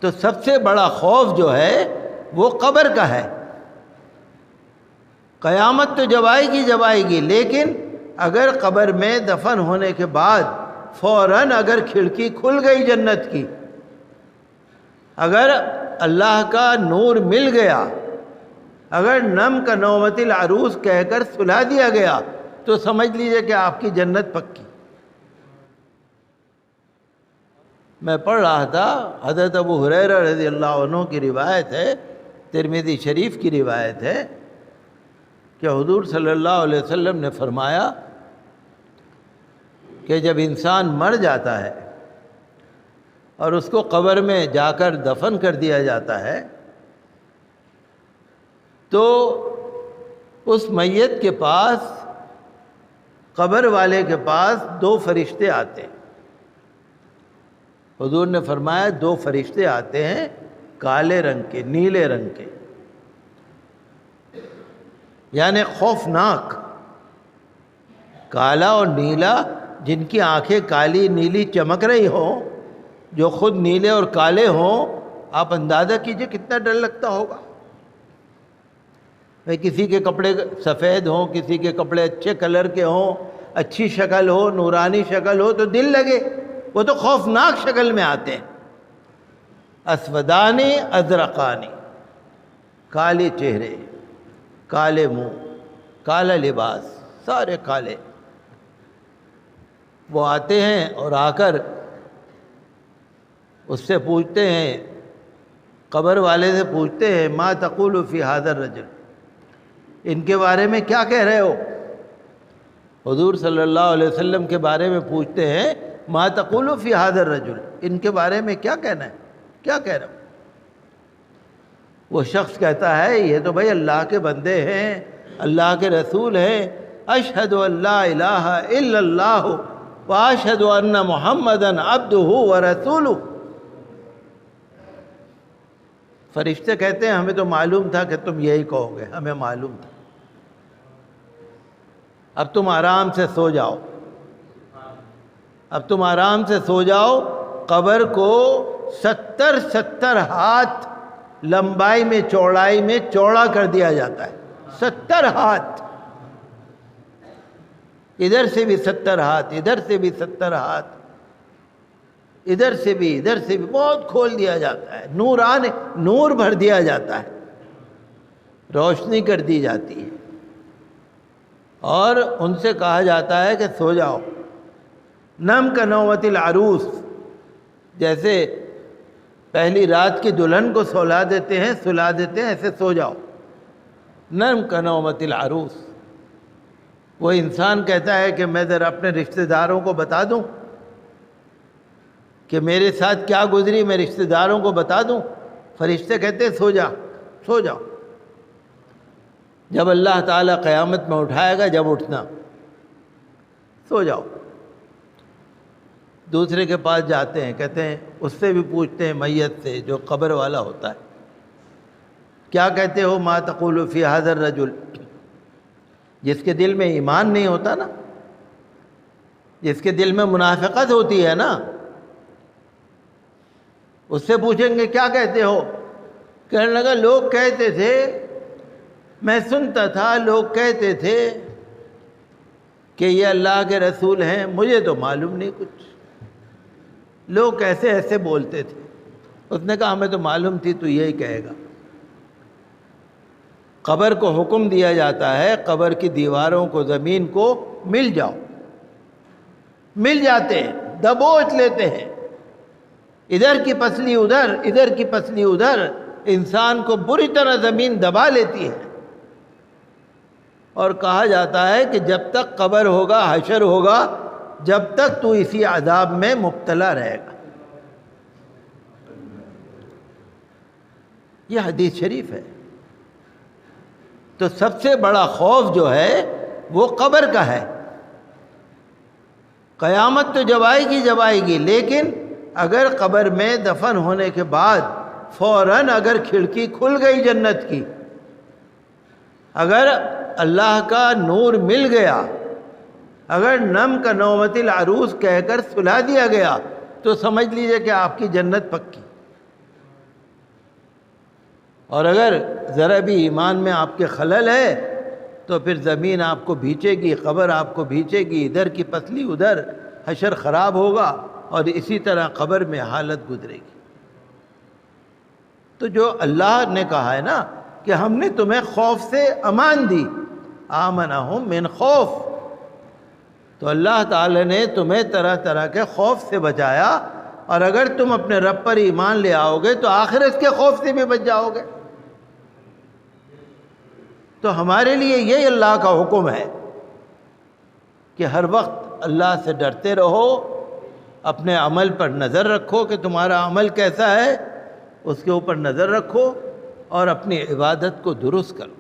تو سب سے بڑا خوف جو ہے وہ قبر کا ہے۔ قیامت تو جب آئے گی، لیکن اگر قبر میں دفن ہونے کے بعد فوراً اگر کھڑکی کھل گئی جنت کی، اگر اللہ کا نور مل گیا، اگر نم کا نومت العروس کہہ کر سلا دیا گیا، تو سمجھ لیجئے کہ آپ کی جنت پکی۔ میں پڑھ رہا تھا، حضرت ابو ہریرہ رضی اللہ عنہ کی روایت ہے، ترمذی شریف کی روایت ہے کہ حضور صلی اللہ علیہ وسلم نے فرمایا کہ جب انسان مر جاتا ہے اور اس کو قبر میں جا کر دفن کر دیا جاتا ہے، تو اس میت کے پاس، قبر والے کے پاس 2 فرشتے آتے ہیں۔ حضور نے فرمایا 2 فرشتے آتے ہیں کالے رنگ کے، نیلے رنگ کے، یعنی خوفناک، کالا اور نیلا، جن کی آنکھیں کالی نیلی چمک رہی ہوں، جو خود نیلے اور کالے ہوں، آپ اندازہ کیجئے کتنا ڈر لگتا ہوگا۔ کسی کے کپڑے سفید ہوں، کسی کے کپڑے اچھے کلر کے ہوں، اچھی شکل ہو، نورانی شکل ہو تو دل لگے، وہ تو خوفناک شکل میں آتے ہیں۔ اسودانی ازرقانی، کالے چہرے، کالے منہ، کالا لباس، سارے کالے۔ وہ آتے ہیں اور آ کر اس سے پوچھتے ہیں، قبر والے سے پوچھتے ہیں، ما تقول فی ھذا الرجل، ان کے بارے میں کیا کہہ رہے ہو؟ حضور صلی اللہ علیہ وسلم کے بارے میں پوچھتے ہیں، ما تقول فی ھذا الرجل، ان کے بارے میں کیا کہنا ہے، کیا کہہ رہے ہو؟ وہ شخص کہتا ہے، یہ تو بھائی اللہ کے بندے ہیں، اللہ کے رسول ہیں، اشہد ان لا الہ الا اللہ واشہد ان محمدا عبدہ ورسولہ۔ فرشتے کہتے ہیں، ہمیں تو معلوم تھا کہ تم یہی کہو گے، ہمیں معلوم تھا، اب تم آرام سے سو جاؤ، اب تم آرام سے سو جاؤ۔ قبر کو 70 ہاتھ لمبائی میں، چوڑائی میں چوڑا کر دیا جاتا ہے، 70 ہاتھ، ادھر سے بھی 70 ہاتھ، ادھر سے بھی 70 ہاتھ، ادھر سے بھی بہت کھول دیا جاتا ہے، نور بھر دیا جاتا ہے، روشنی کر دی جاتی ہے، اور ان سے کہا جاتا ہے کہ سو جاؤ۔ نم کا نومت العروس، جیسے پہلی رات کی دلہن کو سلا دیتے ہیں، ایسے سو جاؤ۔ نم کا نومت العروس، وہ انسان کہتا ہے کہ میں ذرا اپنے رشتہ داروں کو بتا دوں کہ میرے ساتھ کیا گزری، میں رشتہ داروں کو بتا دوں۔ فرشتے کہتے ہیں سو جاؤ۔ جب اللہ تعالیٰ قیامت میں اٹھائے گا، جب اٹھنا، سو جاؤ۔ دوسرے کے پاس جاتے ہیں، کہتے ہیں، اس سے بھی پوچھتے ہیں، میت سے، جو قبر والا ہوتا ہے، کیا کہتے ہو؟ ما تقول فی ھذا الرجل۔ جس کے دل میں ایمان نہیں ہوتا نا، جس کے دل میں منافقت ہوتی ہے نا، اس سے پوچھیں گے کیا کہتے ہو؟ کہنے لگا، لوگ کہتے تھے، میں سنتا تھا، لوگ کہتے تھے کہ یہ اللہ کے رسول ہیں، مجھے تو معلوم نہیں کچھ، لوگ ایسے بولتے تھے۔ اس نے کہا، ہمیں تو معلوم تھی تو یہی کہے گا۔ قبر کو حکم دیا جاتا ہے، قبر کی دیواروں کو، زمین کو مل جاؤ، مل جاتے ہیں، دبوچ لیتے ہیں، ادھر کی پسلی ادھر، ادھر کی پسلی ادھر، انسان کو بری طرح زمین دبا لیتی ہے، اور کہا جاتا ہے کہ جب تک قبر ہوگا، حشر ہوگا، جب تک تو اسی عذاب میں مبتلا رہے گا۔ یہ حدیث شریف ہے۔ تو سب سے بڑا خوف جو ہے وہ قبر کا ہے۔ قیامت تو جب آئے گی، لیکن اگر قبر میں دفن ہونے کے بعد فوراً اگر کھڑکی کھل گئی جنت کی، اگر اللہ کا نور مل گیا، اگر نم کا نومت العروس کہہ کر سلا دیا گیا، تو سمجھ لیجئے کہ آپ کی جنت پکی۔ اور اگر ذرا بھی ایمان میں آپ کے خلل ہے تو پھر زمین آپ کو بھیچے گی، قبر آپ کو بھیچے گی، ادھر کی پتلی ادھر، حشر خراب ہوگا اور اسی طرح قبر میں حالت گزرے گی۔ تو جو اللہ نے کہا ہے نا کہ ہم نے تمہیں خوف سے امان دی، آمنہم من خوف، تو اللہ تعالی نے تمہیں طرح طرح کے خوف سے بچایا، اور اگر تم اپنے رب پر ایمان لے آؤ گے تو آخرت کے خوف سے بھی بچ جاؤ گے۔ تو ہمارے لیے یہی اللہ کا حکم ہے کہ ہر وقت اللہ سے ڈرتے رہو، اپنے عمل پر نظر رکھو کہ تمہارا عمل کیسا ہے، اس کے اوپر نظر رکھو اور اپنی عبادت کو درست کرو۔